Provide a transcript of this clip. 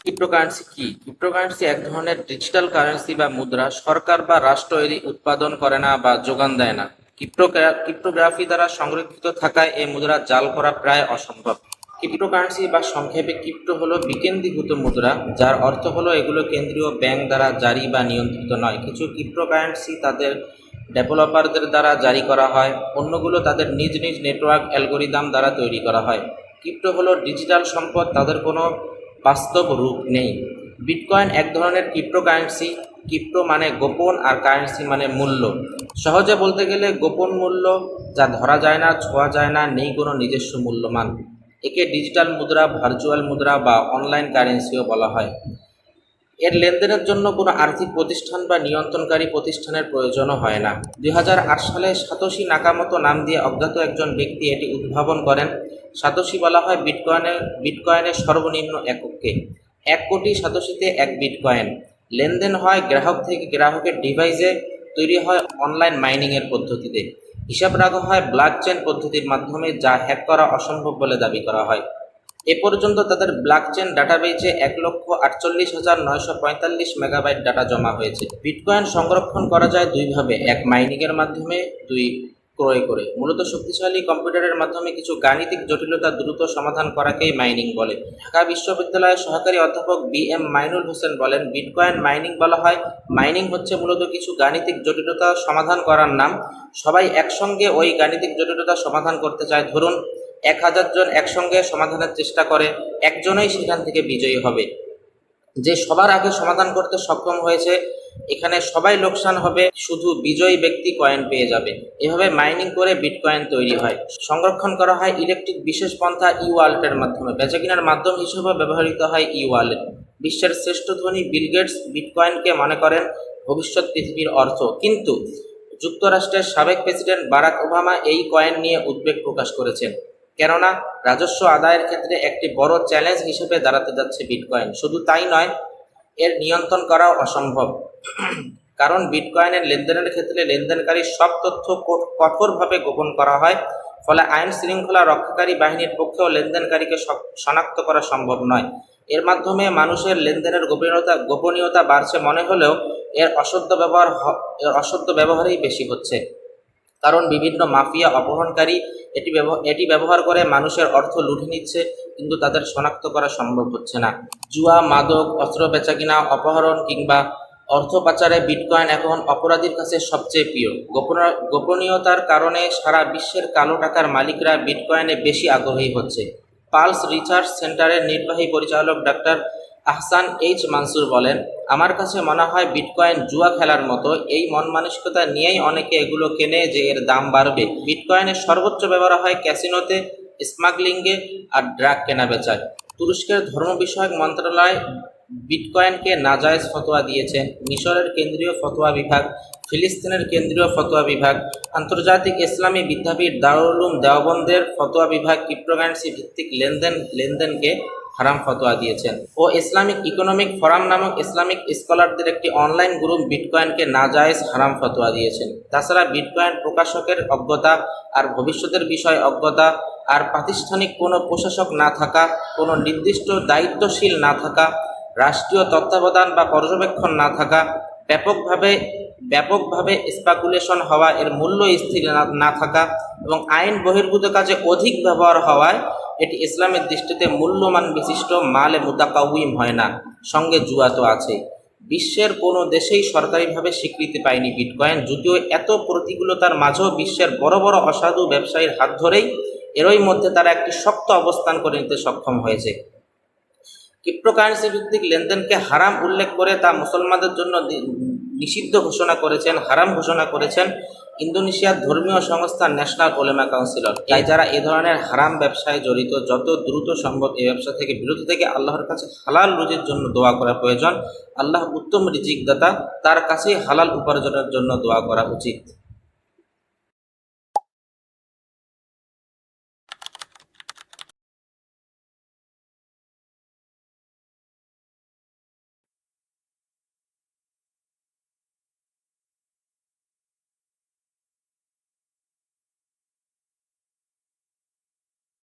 Cryptocurrency কি? Cryptocurrency এক ধরনের ডিজিটাল কারেন্সি বা মুদ্রা। সরকার বা রাষ্ট্র এটি উৎপাদন করে না বা যোগান দেয় না। ক্রিপ্টোগ্রাফি দ্বারা সংরক্ষিত থাকায় এই মুদ্রা জাল করা প্রায় অসম্ভব। ক্রিপ্টোকারেন্সি বা সংক্ষেপে ক্রিপ্টো হলো বিকেন্দ্রীভূত মুদ্রা, যার অর্থ হলো এগুলো কেন্দ্রীয় ব্যাংক দ্বারা জারি বা নিয়ন্ত্রিত নয়। কিছু ক্রিপ্টোকারেন্সি তাদের ডেভেলপারদের দ্বারা জারি করা হয়, অন্যগুলো তাদের নিজ নিজ নেটওয়ার্ক অ্যালগোরিদম দ্বারা তৈরি করা হয়। ক্রিপ্টো হলো ডিজিটাল সম্পদ, তাদের কোনো বাস্তব রূপ নেই। বিটকয়েন এক ধরনের ক্রিপ্টোকারেন্সি। ক্রিপ্টো মানে গোপন আর কারেন্সি মানে মূল্য। সহজে বলতে গেলে গোপন মূল্য, যা ধরা যায় না, ছোঁয়া যায় না, নেই কোনো নিজস্ব মূল্যমান। একে ডিজিটাল মুদ্রা, ভার্চুয়াল মুদ্রা বা অনলাইন কারেন্সিও বলা হয়। এর লেনদেনের জন্য কোনো আর্থিক প্রতিষ্ঠান বা নিয়ন্ত্রণকারী প্রতিষ্ঠানের প্রয়োজনও হয় না। 2008 সালে সাতোশি নাকামোতো নাম দিয়ে অজ্ঞাত একজন ব্যক্তি এটি উদ্ভাবন করেন। সাতোশি বলা হয় বিটকয়েনের সর্বনিম্ন এককে। 1 কোটি সাতোশিতে 1 বিটকয়েন। লেনদেন হয় গ্রাহক থেকে গ্রাহকের ডিভাইসে, তৈরি হয় অনলাইন মাইনিংয়ের পদ্ধতিতে। হিসাব রাখা হয় ব্লকচেন পদ্ধতির মাধ্যমে, যা হ্যাক করা অসম্ভব বলে দাবি করা হয়। এ পর্যন্ত তাদের ব্লকচেন ডাটাবেজে 1,48,945 মেগাবাইট ডাটা জমা হয়েছে। বিটকয়েন সংরক্ষণ করা যায় দুইভাবে, এক মাইনিংয়ের মাধ্যমে, দুই ক্রয় করে। মূলত শক্তিশালী কম্পিউটারের মাধ্যমে কিছু গাণিতিক জটিলতা দ্রুত সমাধান করাকেই মাইনিং বলে। ঢাকা বিশ্ববিদ্যালয়ের সহকারী অধ্যাপক বি.এম. মাইনুল হোসেন বলেন, বিটকয়েন মাইনিং বলা হয়, মাইনিং হচ্ছে মূলত কিছু গাণিতিক জটিলতা সমাধান করার নাম। সবাই একসঙ্গে ওই গাণিতিক জটিলতা সমাধান করতে চায়। ধরুন 1000 জন একসঙ্গে সমাধানের চেষ্টা করে, একজনই সেখান থেকে বিজয়ী হবে। যে সবার আগে সমাধান করতে সক্ষম হয়েছে, এখানে সবাই লোকসান হবে, শুধু বিজয়ী ব্যক্তি কয়েন পেয়ে যাবে। এভাবে মাইনিং করে বিটকয়েন তৈরি হয়। সংরক্ষণ করা হয় ইলেকট্রিক বিশেষ পন্থা ই ওয়ালেটের মাধ্যমে। বেচাকেনার মাধ্যম হিসেবে ব্যবহৃত হয় ই ওয়ালেট। বিশ্বের শ্রেষ্ঠ ধনী বিল গেটস বিটকয়েনকে মনে করেন ভবিষ্যৎ পৃথিবীর অর্থ। কিন্তু যুক্তরাষ্ট্রের সাবেক প্রেসিডেন্ট বারাক ওবামা এই কয়েন নিয়ে উদ্বেগ প্রকাশ করেছেন, কেননা রাজস্ব আদায়ের ক্ষেত্রে একটি বড় চ্যালেঞ্জ হিসেবে দাঁড়াতে যাচ্ছে বিটকয়েন। শুধু তাই নয়, এর নিয়ন্ত্রণ করাও অসম্ভব, কারণ বিটকয়েনের লেনদেনের ক্ষেত্রে লেনদেনকারীর সব তথ্য কঠোরভাবে গোপন করা হয়। ফলে আইন শৃঙ্খলা রক্ষাকারী বাহিনীর পক্ষেও লেনদেনকারীকে শনাক্ত করা সম্ভব নয়। এর মাধ্যমে মানুষের লেনদেনের গোপনীয়তা বাড়ছে মনে হলেও এর অসদ্য ব্যবহারই বেশি হচ্ছে। কারণ বিভিন্ন মাফিয়া অপহরণকারী এটি ব্যবহার করে মানুষের অর্থ লুটে নিচ্ছে, কিন্তু তাদের শনাক্ত করা সম্ভব হচ্ছে না। জুয়া, মাদক, অস্ত্র বেচাকেনা, অপহরণ কিংবা অর্থ পাচারে বিটকয়েন এখন অপরাধীর কাছে সবচেয়ে প্রিয়। গোপনীয়তার কারণে সারা বিশ্বের কালো টাকার মালিকরা বিটকয়েনে বেশি আগ্রহী হচ্ছে। পালস রিসার্চ সেন্টারের নির্বাহী পরিচালক ডাক্তার আহসান এইচ মানসুর বলেন, আমার কাছে মনে হয় বিটকয়েন জুয়া খেলার মতো। এই মন মানসিকতা নিয়েই অনেকে এগুলো কেনে যে এর দাম বাড়বে। বিটকয়েনের সর্বোচ্চ ব্যবহার হয় ক্যাসিনোতে, স্মাগলিংয়ে আর ড্রাগ কেনা বেচায়। তুরস্কের ধর্ম বিষয়ক মন্ত্রণালয় বিটকয়েনকে নাজায়েজ ফতোয়া দিয়েছেন। মিশরের কেন্দ্রীয় ফতোয়া বিভাগ, ফিলিস্তিনের কেন্দ্রীয় ফতোয়া বিভাগ, আন্তর্জাতিক ইসলামী বিদ্যাপীঠ দারুল উলুম দেওবন্দের ফতোয়া বিভাগ ক্রিপ্টোকারেন্সি ভিত্তিক লেনদেনকে হারাম ফতোয়া দিয়েছেন। ও ইসলামিক ইকোনমিক ফোরাম নামক ইসলামিক স্কলারদের একটি অনলাইন গ্রুপ বিটকয়েনকে নাজায়েজ হারাম ফতোয়া দিয়েছেন। তাছাড়া বিটকয়েন প্রকাশকের অজ্ঞতা আর ভবিষ্যতের বিষয় অজ্ঞতা, আর প্রাতিষ্ঠানিক কোনো প্রশাসক না থাকা, কোনো নির্দিষ্ট দায়িত্বশীল না থাকা, রাষ্ট্রীয় তত্ত্বাবধান বা পর্যবেক্ষণ না থাকা, ব্যাপকভাবে স্পেকুলেশন হওয়া, এর মূল্য স্থির না থাকা এবং আইন বহির্ভূত কাজে অধিক ব্যবহার হওয়ায় এটি ইসলামের দৃষ্টিতে মূল্যমান বিশিষ্ট মালে মুতাকাউইম হয় না। সঙ্গে জুয়া তো আছেই। বিশ্বের কোনো দেশেই সরকারিভাবে স্বীকৃতি পায়নি বিটকয়েন, যদিও এত প্রতিকূলতার মাঝেও বিশ্বের বড় বড় অসাধু ব্যবসায়ীর হাত ধরেই এরই মধ্যে তারা একটি শক্ত অবস্থান করে নিতে সক্ষম হয়েছে। ক্রিপ্টোকারেন্সি ভিত্তিক লেনদেনকে হারাম উল্লেখ করে তা মুসলমানদের জন্য নিষিদ্ধ ঘোষণা করেছেন, হারাম ঘোষণা করেছেন ইন্দোনেশিয়ার ধর্মীয় সংস্থা ন্যাশনাল ওলেমা কাউন্সিল। তাই যারা এ ধরনের হারাম ব্যবসায় জড়িত, যত দ্রুত সম্ভব এই ব্যবসা থেকে বিরত থেকে আল্লাহর কাছে হালাল রুজির জন্য দোয়া করা প্রয়োজন। আল্লাহ উত্তম রিজিক দাতা, তার কাছেই হালাল উপার্জনের জন্য দোয়া করা উচিত।